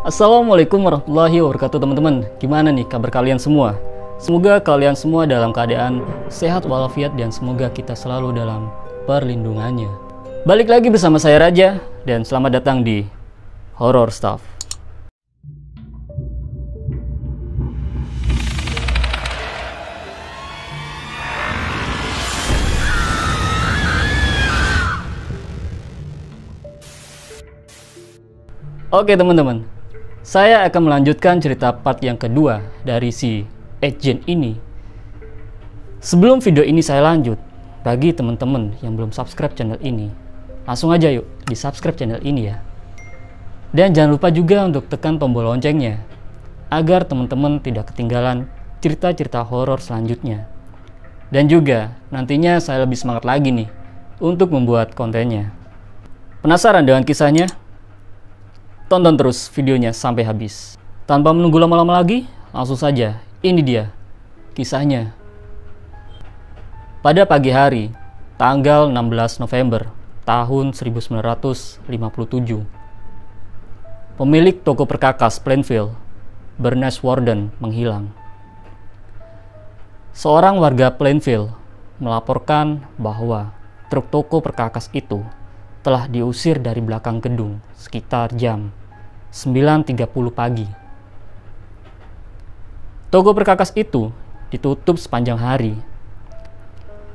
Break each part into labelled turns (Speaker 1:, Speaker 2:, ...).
Speaker 1: Assalamualaikum warahmatullahi wabarakatuh teman-teman. Gimana nih kabar kalian semua? Semoga kalian semua dalam keadaan sehat walafiat dan semoga kita selalu dalam perlindungannya. Balik lagi bersama saya Raja dan selamat datang di Horror Stuff. Oke teman-teman, saya akan melanjutkan cerita part yang kedua dari si agent ini. Sebelum video ini saya lanjut, bagi teman-teman yang belum subscribe channel ini, langsung aja yuk di subscribe channel ini ya. Dan jangan lupa juga untuk tekan tombol loncengnya, agar teman-teman tidak ketinggalan cerita-cerita horor selanjutnya. Dan juga nantinya saya lebih semangat lagi nih untuk membuat kontennya. Penasaran dengan kisahnya? Tonton terus videonya sampai habis. Tanpa menunggu lama-lama lagi, langsung saja, ini dia kisahnya. Pada pagi hari, tanggal 16 November tahun 1957, pemilik toko perkakas Plainfield, Bernice Worden, menghilang. Seorang warga Plainfield melaporkan bahwa truk toko perkakas itu telah diusir dari belakang gedung sekitar jam 9.30 pagi. Toko perkakas itu ditutup sepanjang hari.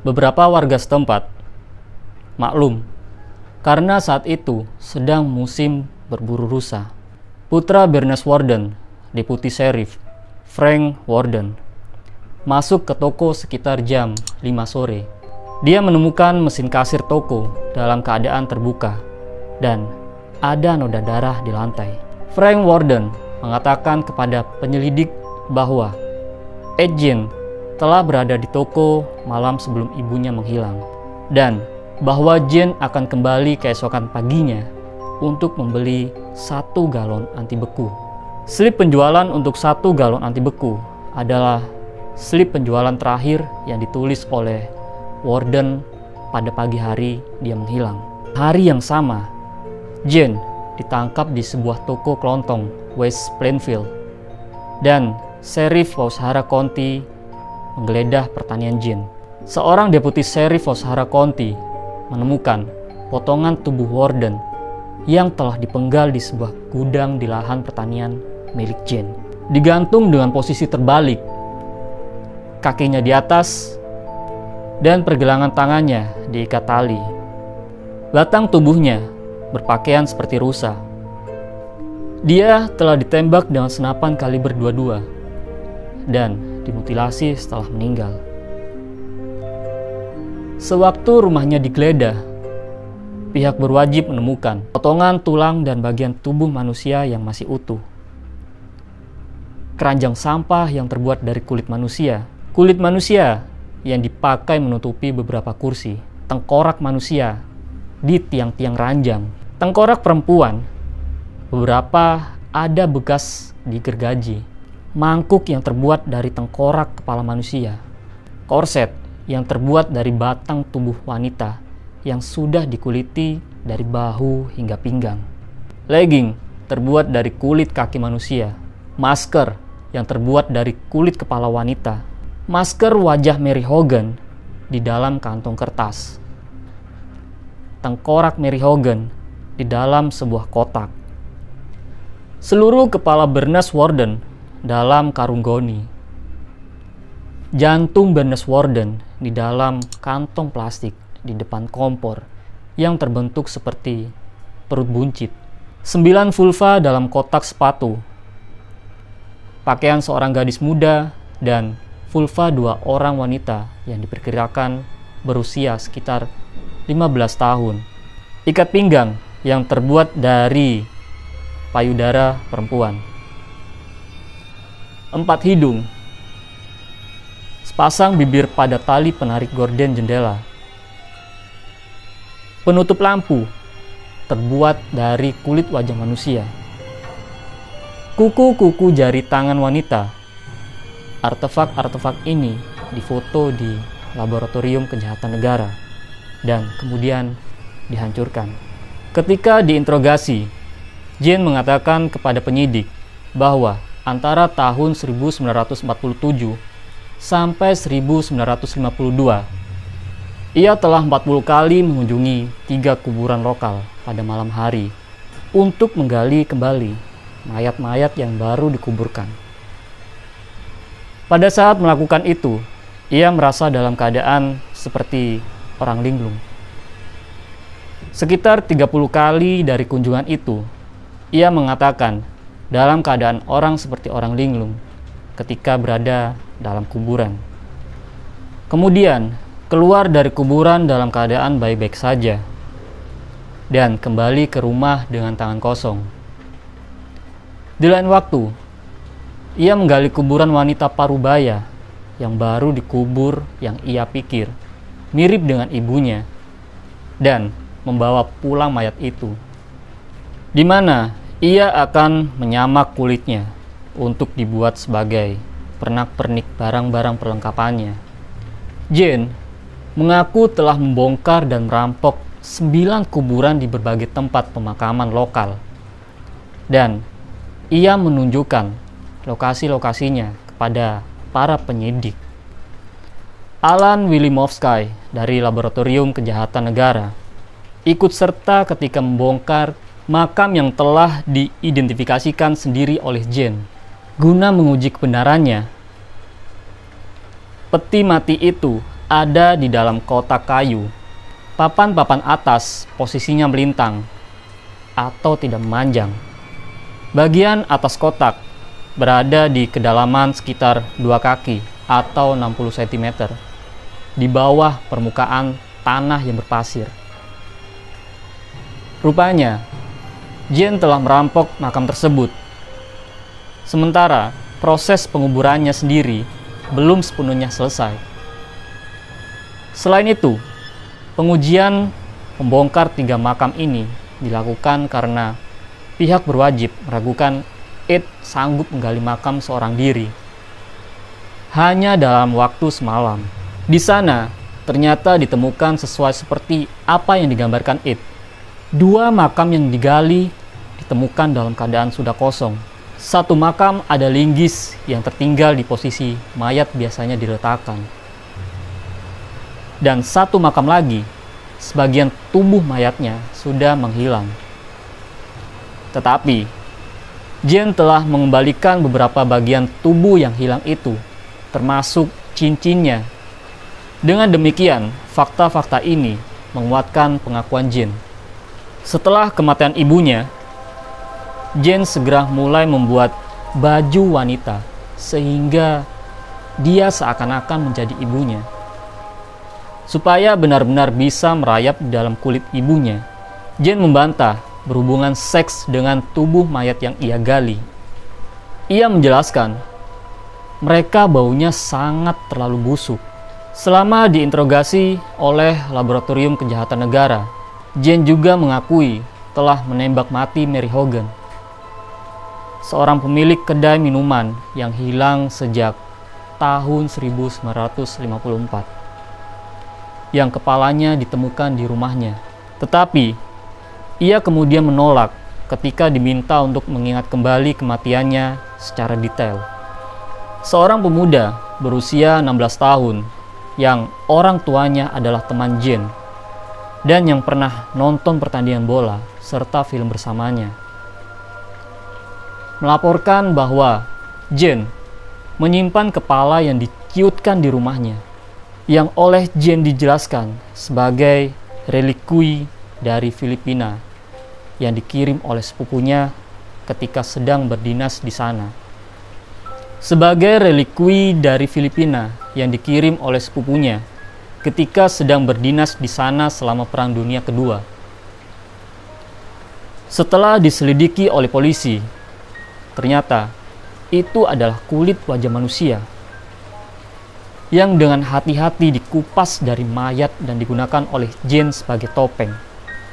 Speaker 1: Beberapa warga setempat maklum karena saat itu sedang musim berburu rusa. Putra Bernice Worden, Deputi Sheriff Frank Worden, masuk ke toko sekitar jam 5 sore. Dia menemukan mesin kasir toko dalam keadaan terbuka dan ada noda darah di lantai. Frank Worden mengatakan kepada penyelidik bahwa agent telah berada di toko malam sebelum ibunya menghilang dan bahwa Jane akan kembali keesokan paginya untuk membeli 1 galon anti beku. Slip penjualan untuk 1 galon anti beku adalah slip penjualan terakhir yang ditulis oleh Worden pada pagi hari dia menghilang. Hari yang sama, Jane ditangkap di sebuah toko kelontong West Plainfield dan Sheriff Foxhara County menggeledah pertanian Jane. Seorang deputi Sheriff Foxhara County menemukan potongan tubuh Worden yang telah dipenggal di sebuah gudang di lahan pertanian milik Jane. Digantung dengan posisi terbalik, kakinya di atas dan pergelangan tangannya diikat tali. Batang tubuhnya berpakaian seperti rusa. Dia telah ditembak dengan senapan kaliber 22 dan dimutilasi setelah meninggal. Sewaktu rumahnya digeledah, pihak berwajib menemukan potongan tulang dan bagian tubuh manusia yang masih utuh. Keranjang sampah yang terbuat dari kulit manusia yang dipakai menutupi beberapa kursi, tengkorak manusia di tiang-tiang ranjang, tengkorak perempuan, beberapa ada bekas digergaji, mangkuk yang terbuat dari tengkorak kepala manusia, korset yang terbuat dari batang tubuh wanita yang sudah dikuliti dari bahu hingga pinggang, legging terbuat dari kulit kaki manusia, masker yang terbuat dari kulit kepala wanita, masker wajah Mary Hogan di dalam kantong kertas, tengkorak Mary Hogan di dalam sebuah kotak, seluruh kepala Bernice Worden dalam karung goni, jantung Bernice Worden di dalam kantong plastik di depan kompor yang terbentuk seperti perut buncit, 9 vulva dalam kotak sepatu, pakaian seorang gadis muda dan vulva 2 orang wanita yang diperkirakan berusia sekitar 15 tahun. Ikat pinggang yang terbuat dari payudara perempuan. 4 hidung. Sepasang bibir pada tali penarik gorden jendela. Penutup lampu terbuat dari kulit wajah manusia. Kuku-kuku jari tangan wanita. Artefak-artefak ini difoto di Laboratorium Kejahatan Negara dan kemudian dihancurkan. Ketika diinterogasi, Jane mengatakan kepada penyidik bahwa antara tahun 1947 sampai 1952, ia telah 40 kali mengunjungi 3 kuburan lokal pada malam hari untuk menggali kembali mayat-mayat yang baru dikuburkan. Pada saat melakukan itu, ia merasa dalam keadaan seperti orang linglung. Sekitar 30 kali dari kunjungan itu, ia mengatakan dalam keadaan orang seperti orang linglung ketika berada dalam kuburan. Kemudian, keluar dari kuburan dalam keadaan baik-baik saja dan kembali ke rumah dengan tangan kosong. Di lain waktu, ia menggali kuburan wanita parubaya yang baru dikubur yang ia pikir mirip dengan ibunya dan membawa pulang mayat itu, di mana ia akan menyamak kulitnya untuk dibuat sebagai pernak-pernik barang-barang perlengkapannya. Jane mengaku telah membongkar dan merampok 9 kuburan di berbagai tempat pemakaman lokal, dan ia menunjukkan lokasi-lokasinya kepada para penyidik. Alan Wilimovsky dari Laboratorium Kejahatan Negara ikut serta ketika membongkar makam yang telah diidentifikasikan sendiri oleh Jane. Guna menguji kebenarannya, peti mati itu ada di dalam kotak kayu. Papan-papan atas posisinya melintang atau tidak memanjang. Bagian atas kotak berada di kedalaman sekitar 2 kaki atau 60 cm di bawah permukaan tanah yang berpasir. Rupanya, Jane telah merampok makam tersebut. Sementara proses penguburannya sendiri belum sepenuhnya selesai. Selain itu, pengujian membongkar 3 makam ini dilakukan karena pihak berwajib meragukan Ed sanggup menggali makam seorang diri hanya dalam waktu semalam. Di sana ternyata ditemukan sesuai seperti apa yang digambarkan Ed. 2 makam yang digali ditemukan dalam keadaan sudah kosong. 1 makam ada linggis yang tertinggal di posisi mayat biasanya diletakkan. Dan 1 makam lagi, sebagian tubuh mayatnya sudah menghilang. Tetapi, Jane telah mengembalikan beberapa bagian tubuh yang hilang itu, termasuk cincinnya. Dengan demikian, fakta-fakta ini menguatkan pengakuan Jane. Setelah kematian ibunya, Jane segera mulai membuat baju wanita, sehingga dia seakan-akan menjadi ibunya. Supaya benar-benar bisa merayap di dalam kulit ibunya, Jane membantah berhubungan seks dengan tubuh mayat yang ia gali. Ia menjelaskan, mereka baunya sangat terlalu busuk. Selama diinterogasi oleh Laboratorium Kejahatan Negara, Jane juga mengakui telah menembak mati Mary Hogan, seorang pemilik kedai minuman yang hilang sejak tahun 1954. Yang kepalanya ditemukan di rumahnya. Tetapi, ia kemudian menolak ketika diminta untuk mengingat kembali kematiannya secara detail. Seorang pemuda berusia 16 tahun yang orang tuanya adalah teman Jane dan yang pernah nonton pertandingan bola serta film bersamanya, melaporkan bahwa Jane menyimpan kepala yang diciutkan di rumahnya, yang oleh Jane dijelaskan sebagai relikui dari Filipina yang dikirim oleh sepupunya ketika sedang berdinas di sana. Sebagai relikui dari Filipina yang dikirim oleh sepupunya ketika sedang berdinas di sana selama Perang Dunia Kedua. Setelah diselidiki oleh polisi, ternyata itu adalah kulit wajah manusia yang dengan hati-hati dikupas dari mayat dan digunakan oleh Jane sebagai topeng.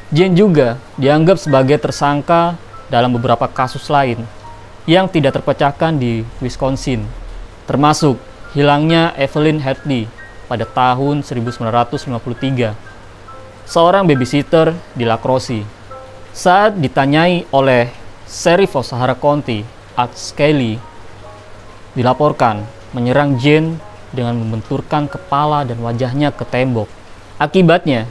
Speaker 1: Jane juga dianggap sebagai tersangka dalam beberapa kasus lain yang tidak terpecahkan di Wisconsin, termasuk hilangnya Evelyn Hadley pada tahun 1953, seorang babysitter di La Crosse. Saat ditanyai oleh Sheriff O'Hara County, Art Skelly, dilaporkan menyerang Jane dengan membenturkan kepala dan wajahnya ke tembok. Akibatnya,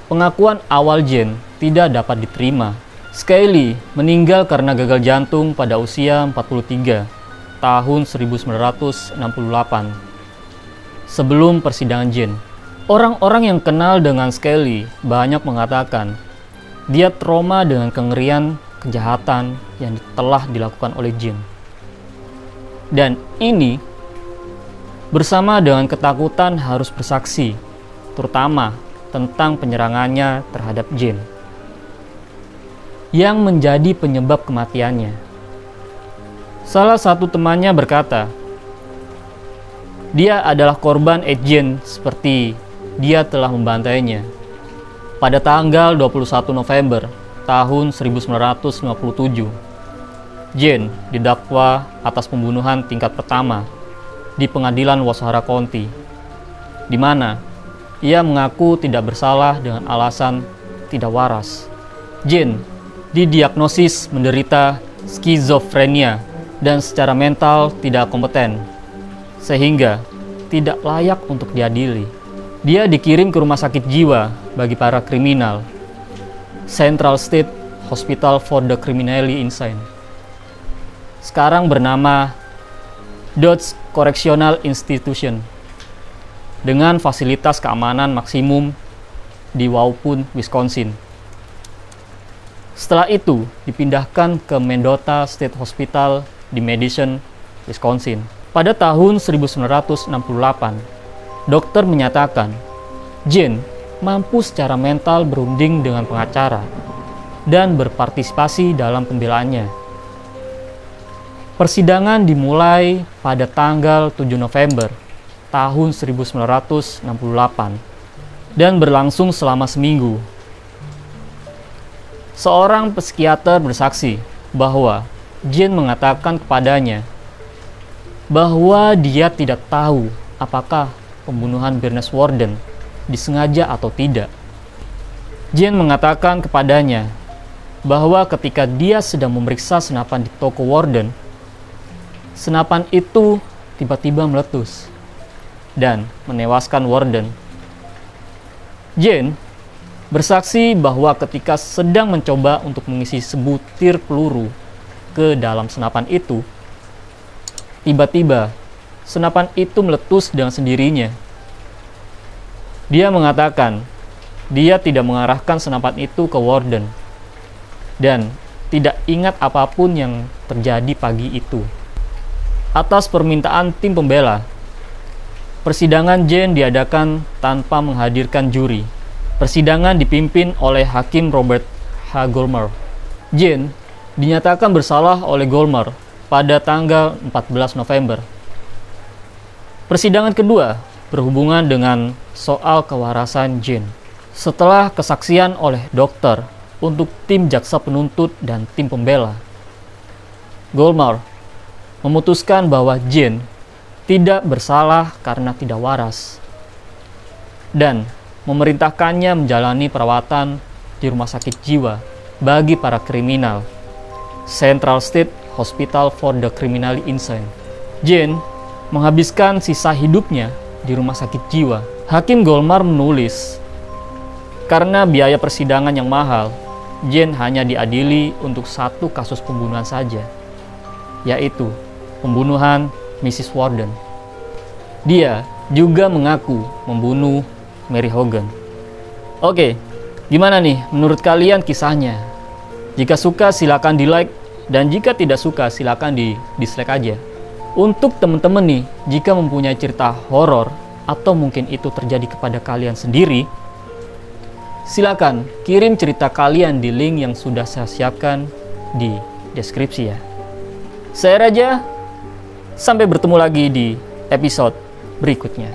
Speaker 1: pengakuan awal Jane tidak dapat diterima. Skelly meninggal karena gagal jantung pada usia 43 tahun 1968. Sebelum persidangan Jane, orang-orang yang kenal dengan Skelly banyak mengatakan dia trauma dengan kengerian kejahatan yang telah dilakukan oleh Jane. Dan ini bersama dengan ketakutan harus bersaksi, terutama tentang penyerangannya terhadap Jane yang menjadi penyebab kematiannya. Salah satu temannya berkata, dia adalah korban Jane seperti dia telah membantainya. Pada tanggal 21 November tahun 1957, Jane didakwa atas pembunuhan tingkat pertama di pengadilan O'Hara County, di mana ia mengaku tidak bersalah dengan alasan tidak waras. Jane didiagnosis menderita skizofrenia dan secara mental tidak kompeten, sehingga tidak layak untuk diadili. Dia dikirim ke rumah sakit jiwa bagi para kriminal, Central State Hospital for the Criminally Insane, sekarang bernama Dodge Correctional Institution, dengan fasilitas keamanan maksimum di Waupun, Wisconsin. Setelah itu dipindahkan ke Mendota State Hospital di Madison, Wisconsin. Pada tahun 1968, dokter menyatakan Jane mampu secara mental berunding dengan pengacara dan berpartisipasi dalam pembelaannya. Persidangan dimulai pada tanggal 7 November tahun 1968 dan berlangsung selama seminggu. Seorang psikiater bersaksi bahwa Jane mengatakan kepadanya bahwa dia tidak tahu apakah pembunuhan Bernice Worden disengaja atau tidak. Jane mengatakan kepadanya bahwa ketika dia sedang memeriksa senapan di toko Worden, senapan itu tiba-tiba meletus dan menewaskan Worden. Jane bersaksi bahwa ketika sedang mencoba untuk mengisi sebutir peluru ke dalam senapan itu, tiba-tiba senapan itu meletus dengan sendirinya. Dia mengatakan dia tidak mengarahkan senapan itu ke Worden dan tidak ingat apapun yang terjadi pagi itu. Atas permintaan tim pembela, persidangan Jane diadakan tanpa menghadirkan juri. Persidangan dipimpin oleh Hakim Robert H. Goldmer. Jane dinyatakan bersalah oleh Goldmer pada tanggal 14 November. Persidangan kedua berhubungan dengan soal kewarasan Jane. Setelah kesaksian oleh dokter untuk tim jaksa penuntut dan tim pembela, Goldmer memutuskan bahwa Jane tidak bersalah karena tidak waras dan memerintahkannya menjalani perawatan di rumah sakit jiwa bagi para kriminal, Central State Hospital for the Criminally Insane. Jane menghabiskan sisa hidupnya di rumah sakit jiwa. Hakim Goldmer menulis, karena biaya persidangan yang mahal, Jane hanya diadili untuk satu kasus pembunuhan saja, yaitu pembunuhan Mrs. Worden. Dia juga mengaku membunuh Mary Hogan. Oke, gimana nih menurut kalian kisahnya? Jika suka silakan di like, dan jika tidak suka silakan di dislike aja. Untuk temen-temen nih, jika mempunyai cerita horor atau mungkin itu terjadi kepada kalian sendiri, silakan kirim cerita kalian di link yang sudah saya siapkan di deskripsi ya. Saya Raja, sampai bertemu lagi di episode berikutnya.